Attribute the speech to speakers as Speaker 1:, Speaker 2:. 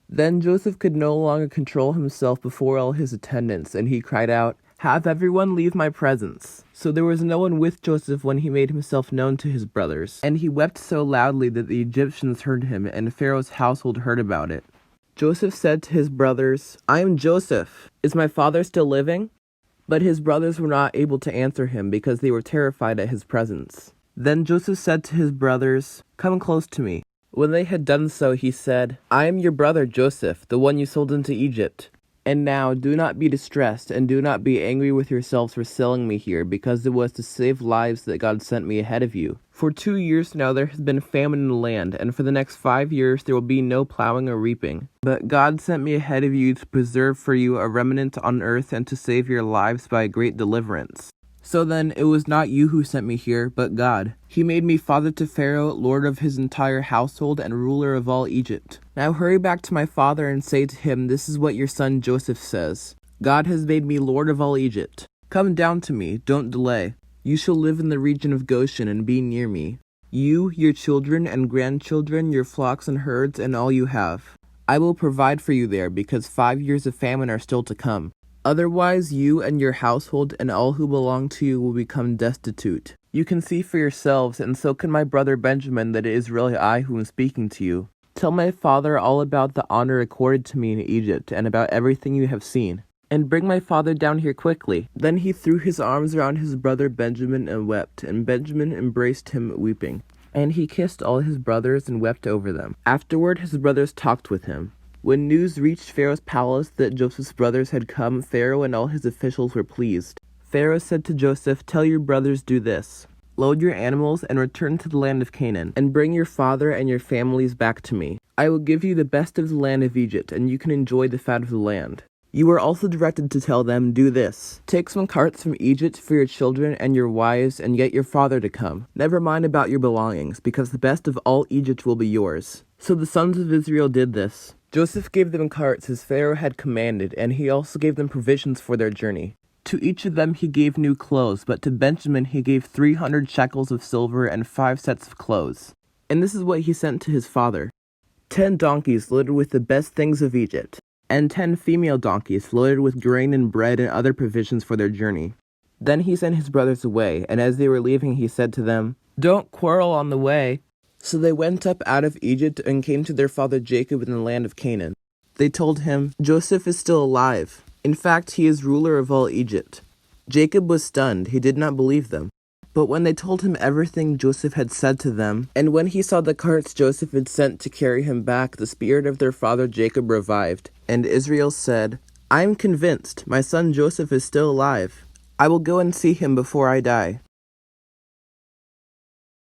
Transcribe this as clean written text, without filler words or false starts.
Speaker 1: Then Joseph could no longer control himself before all his attendants, and he cried out, "Have everyone leave my presence." So there was no one with Joseph when he made himself known to his brothers. And he wept so loudly that the Egyptians heard him, and Pharaoh's household heard about it. Joseph said to his brothers, "I am Joseph. Is my father still living?" But his brothers were not able to answer him because they were terrified at his presence. Then Joseph said to his brothers, "Come close to me." When they had done so, he said, "I am your brother Joseph, the one you sold into Egypt. And now do not be distressed, and do not be angry with yourselves for selling me here, because it was to save lives that God sent me ahead of you. For 2 years now there has been famine in the land, and for the next 5 years there will be no plowing or reaping. But God sent me ahead of you to preserve for you a remnant on earth and to save your lives by a great deliverance. So then, it was not you who sent me here, but God. He made me father to Pharaoh, lord of his entire household, and ruler of all Egypt. Now hurry back to my father and say to him, 'This is what your son Joseph says. God has made me lord of all Egypt. Come down to me, don't delay. You shall live in the region of Goshen and be near me. You, your children and grandchildren, your flocks and herds, and all you have. I will provide for you there, because 5 years of famine are still to come. Otherwise, you and your household and all who belong to you will become destitute. You can see for yourselves, and so can my brother Benjamin, that it is really I who am speaking to you. Tell my father all about the honor accorded to me in Egypt, and about everything you have seen. And bring my father down here quickly." Then he threw his arms around his brother Benjamin and wept, and Benjamin embraced him weeping. And he kissed all his brothers and wept over them. Afterward his brothers talked with him. When news reached Pharaoh's palace that Joseph's brothers had come, Pharaoh and all his officials were pleased. Pharaoh said to Joseph, "Tell your brothers do this. Load your animals and return to the land of Canaan, and bring your father and your families back to me. I will give you the best of the land of Egypt, and you can enjoy the fat of the land." You are also directed to tell them, "Do this. Take some carts from Egypt for your children and your wives, and get your father to come. Never mind about your belongings, because the best of all Egypt will be yours." So the sons of Israel did this. Joseph gave them carts as Pharaoh had commanded, and he also gave them provisions for their journey. To each of them he gave new clothes, but to Benjamin he gave 300 shekels of silver and 5 sets of clothes. And this is what he sent to his father: 10 donkeys loaded with the best things of Egypt, and 10 female donkeys loaded with grain and bread and other provisions for their journey. Then he sent his brothers away, and as they were leaving he said to them, "Don't quarrel on the way." So they went up out of Egypt and came to their father Jacob in the land of Canaan. They told him, "Joseph is still alive. In fact, he is ruler of all Egypt." Jacob was stunned. He did not believe them. But when they told him everything Joseph had said to them, and when he saw the carts Joseph had sent to carry him back, the spirit of their father Jacob revived. And Israel said, "I am convinced my son Joseph is still alive. I will go and see him before I die."